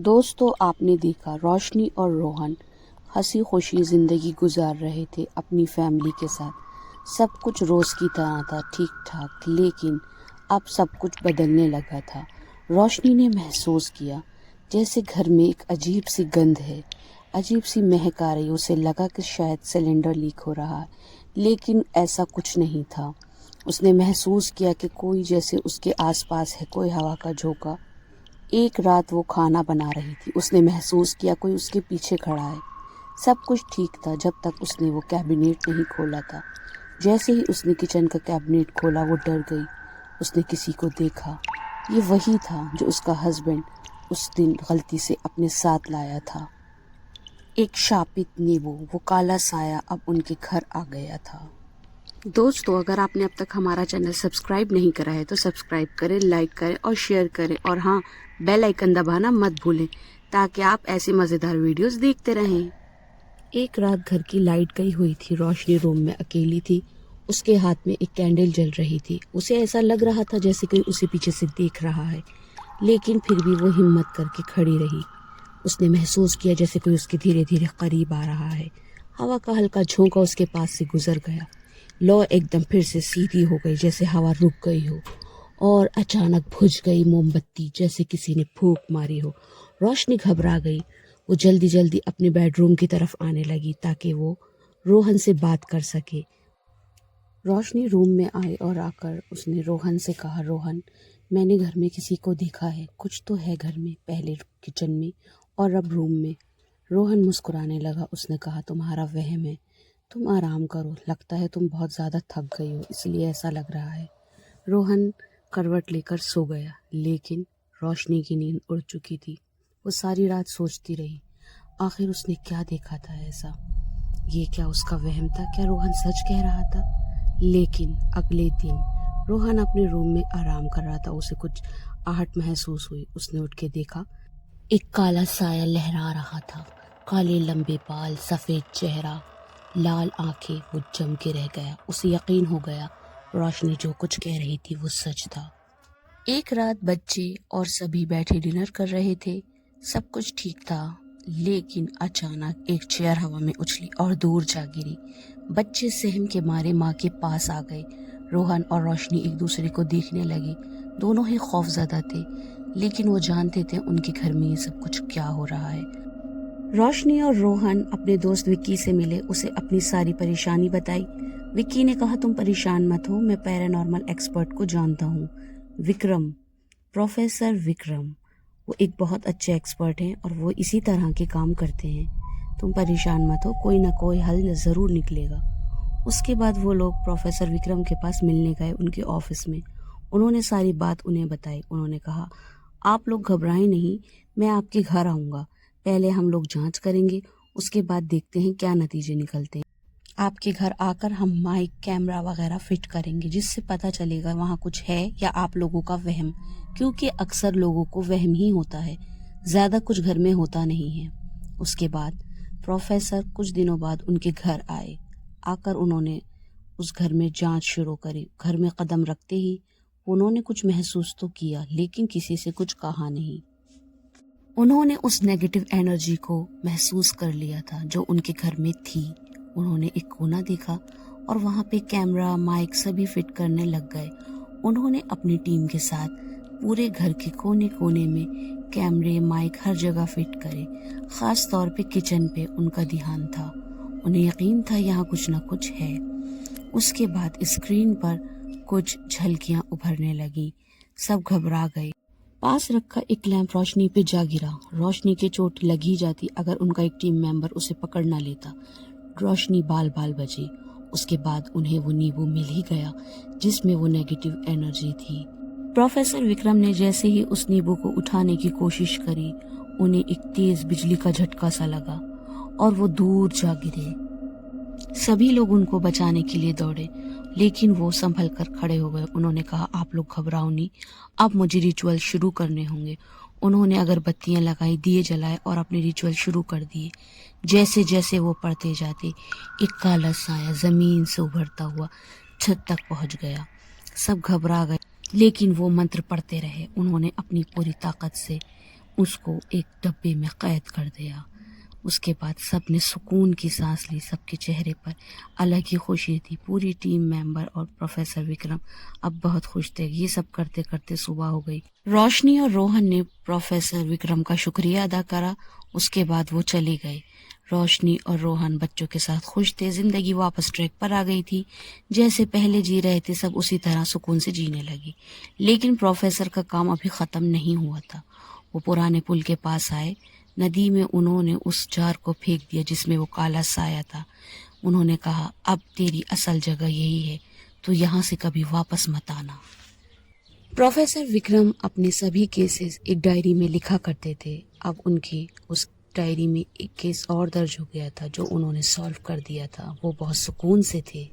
دوستو آپ نے دیکھا روشنی اور روہن ہنسی خوشی زندگی گزار رہے تھے اپنی فیملی کے ساتھ۔ سب کچھ روز کی طرح تھا، ٹھیک ٹھاک، لیکن اب سب کچھ بدلنے لگا تھا۔ روشنی نے محسوس کیا جیسے گھر میں ایک عجیب سی گندھ ہے، عجیب سی مہک آ رہی۔ اسے لگا کہ شاید سلنڈر لیک ہو رہا ہے، لیکن ایسا کچھ نہیں تھا۔ اس نے محسوس کیا کہ کوئی جیسے اس کے آس پاس ہے، کوئی ہوا کا جھونکا۔ ایک رات وہ کھانا بنا رہی تھی، اس نے محسوس کیا کوئی اس کے پیچھے کھڑا ہے۔ سب کچھ ٹھیک تھا جب تک اس نے وہ کیبنیٹ نہیں کھولا تھا۔ جیسے ہی اس نے کچن کا کیبنیٹ کھولا وہ ڈر گئی۔ اس نے کسی کو دیکھا، یہ وہی تھا جو اس کا ہسبینڈ اس دن غلطی سے اپنے ساتھ لایا تھا۔ ایک شاپت نیبو، وہ کالا سایہ اب ان کے گھر آ گیا تھا۔ دوستو اگر آپ نے اب تک ہمارا چینل سبسکرائب نہیں کرا ہے تو سبسکرائب کریں، لائک کریں اور شیئر کریں، اور ہاں بیل آئیکن دبانا مت بھولیں تاکہ آپ ایسی مزیدار ویڈیوز دیکھتے رہیں۔ ایک رات گھر کی لائٹ گئی ہوئی تھی، روشنی روم میں اکیلی تھی۔ اس کے ہاتھ میں ایک کینڈل جل رہی تھی۔ اسے ایسا لگ رہا تھا جیسے کوئی اسے پیچھے سے دیکھ رہا ہے، لیکن پھر بھی وہ ہمت کر کے کھڑی رہی۔ اس نے محسوس کیا جیسے کوئی اس کے دھیرے دھیرے قریب آ رہا ہے۔ ہوا کا ہلکا جھونکا اس کے پاس سے گزر گیا۔ لو ایک دم پھر سے سیدھی ہو گئی جیسے ہوا رک گئی ہو، اور اچانک بجھ گئی موم بتی جیسے کسی نے پھونک ماری ہو۔ روشنی گھبرا گئی۔ وہ جلدی جلدی اپنے بیڈ روم کی طرف آنے لگی تاکہ وہ روہن سے بات کر سکے۔ روشنی روم میں آئی اور آ کر اس نے روہن سے کہا، روہن میں نے گھر میں کسی کو دیکھا ہے، کچھ تو ہے گھر میں، پہلے کچن میں اور اب روم میں۔ روہن مسکرانے لگا۔ اس نے کہا تمہارا وہم ہے، تم آرام کرو، لگتا ہے تم بہت زیادہ تھک گئی ہو اس لیے ایسا لگ رہا ہے۔ روہن کروٹ لے کر سو گیا، لیکن روشنی کی نیند اڑ چکی تھی۔ وہ ساری رات سوچتی رہی، آخر اس نے کیا دیکھا تھا ایسا؟ یہ کیا اس کا وہم تھا؟ کیا روہن سچ کہہ رہا تھا؟ لیکن اگلے دن روہن اپنے روم میں آرام کر رہا تھا۔ اسے کچھ آہٹ محسوس ہوئی۔ اس نے اٹھ کے دیکھا، ایک کالا سایہ لہرا رہا تھا، کالے لمبے بال، سفید چہرہ، لال آنکھیں۔ وہ جم کے رہ گیا۔ اسے یقین ہو گیا روشنی جو کچھ کہہ رہی تھی وہ سچ تھا۔ ایک رات بچے اور سبھی بیٹھے ڈنر کر رہے تھے، سب کچھ ٹھیک تھا، لیکن اچانک ایک چیئر ہوا میں اچھلی اور دور جا گری۔ بچے سہم کے مارے ماں کے پاس آ گئے۔ روہن اور روشنی ایک دوسرے کو دیکھنے لگے۔ دونوں ہی خوف زدہ تھے، لیکن وہ جانتے تھے ان کے گھر میں یہ سب کچھ کیا ہو رہا ہے۔ روشنی اور روہن اپنے دوست وکی سے ملے، اسے اپنی ساری پریشانی بتائی۔ وکی نے کہا تم پریشان مت ہو، میں پیرانارمل ایکسپرٹ کو جانتا ہوں، وکرم، پروفیسر وکرم۔ وہ ایک بہت اچھے ایکسپرٹ ہیں اور وہ اسی طرح کے کام کرتے ہیں۔ تم پریشان مت ہو، کوئی نہ کوئی حل ضرور نکلے گا۔ اس کے بعد وہ لوگ پروفیسر وکرم کے پاس ملنے گئے ان کے آفس میں۔ انہوں نے ساری بات انہیں بتائی۔ انہوں نے کہا آپ لوگ گھبرائیں نہیں، میں آپ کے گھر آؤں گا، پہلے ہم لوگ جانچ کریں گے، اس کے بعد دیکھتے ہیں کیا نتیجے نکلتے ہیں۔ آپ کے گھر آ کر ہم مائک، کیمرہ وغیرہ فٹ کریں گے، جس سے پتہ چلے گا وہاں کچھ ہے یا آپ لوگوں کا وہم، کیونکہ اکثر لوگوں کو وہم ہی ہوتا ہے، زیادہ کچھ گھر میں ہوتا نہیں ہے۔ اس کے بعد پروفیسر کچھ دنوں بعد ان کے گھر آئے۔ آ کر انہوں نے اس گھر میں جانچ شروع کری۔ گھر میں قدم رکھتے ہی انہوں نے کچھ محسوس تو کیا، لیکن کسی سے کچھ کہا نہیں۔ انہوں نے اس نیگیٹو انرجی کو محسوس کر لیا تھا جو ان کے گھر میں تھی۔ انہوں نے ایک کونا دیکھا اور وہاں پہ کیمرہ، مائک سبھی فٹ کرنے لگ گئے۔ انہوں نے اپنی ٹیم کے ساتھ پورے گھر کے کونے کونے میں کیمرے، مائک ہر جگہ فٹ کرے، خاص طور پہ کچن پہ ان کا دھیان تھا۔ انہیں یقین تھا یہاں کچھ نہ کچھ ہے۔ اس کے بعد اسکرین پر کچھ جھلکیاں ابھرنے لگی، سب گھبرا گئے۔ پاس رکھا ایک لیمپ روشنی پہ جا گرا۔ روشنی کے چوٹ لگ ہی جاتی اگر ان کا ایک ٹیم ممبر اسے پکڑ نہ لیتا۔ روشنی بال بال بچی۔ اس کے بعد انہیں وہ نیبو مل ہی گیا جس میں وہ نیگیٹو انرجی تھی۔ پروفیسر وکرم نے جیسے ہی اس نیبو کو اٹھانے کی کوشش کری، انہیں ایک تیز بجلی کا جھٹکا سا لگا اور وہ دور جا گرے۔ سبھی لوگ ان کو بچانے کے لیے دوڑے، لیکن وہ سنبھل کر کھڑے ہو گئے۔ انہوں نے کہا آپ لوگ گھبراؤ نہیں، اب مجھے ریچول شروع کرنے ہوں گے۔ انہوں نے اگربتیاں لگائی، دیے جلائے اور اپنے ریچول شروع کر دیے۔ جیسے جیسے وہ پڑھتے جاتے، ایک کالا سایہ زمین سے ابھرتا ہوا چھت تک پہنچ گیا۔ سب گھبرا گئے، لیکن وہ منتر پڑھتے رہے۔ انہوں نے اپنی پوری طاقت سے اس کو ایک ڈبے میں قید کر دیا۔ اس کے بعد سب نے سکون کی سانس لی، سب کے چہرے پر الگ ہی خوشی تھی۔ پوری ٹیم ممبر اور پروفیسر وکرم اب بہت خوش تھے۔ یہ سب کرتے کرتے صبح ہو گئی۔ روشنی اور روہن نے پروفیسر وکرم کا شکریہ ادا کرا، اس کے بعد وہ چلے گئے۔ روشنی اور روہن بچوں کے ساتھ خوش تھے، زندگی واپس ٹریک پر آ گئی تھی، جیسے پہلے جی رہے تھے سب اسی طرح سکون سے جینے لگی۔ لیکن پروفیسر کا کام ابھی ختم نہیں ہوا تھا۔ وہ پرانے پل کے پاس آئے، ندی میں انہوں نے اس جار کو پھینک دیا جس میں وہ کالا سایہ تھا۔ انہوں نے کہا، اب تیری اصل جگہ یہی ہے، تو یہاں سے کبھی واپس مت آنا۔ پروفیسر وکرم اپنے سبھی کیسز ایک ڈائری میں لکھا کرتے تھے۔ اب ان کی اس ڈائری میں ایک کیس اور درج ہو گیا تھا جو انہوں نے سالو کر دیا تھا۔ وہ بہت سکون سے تھے۔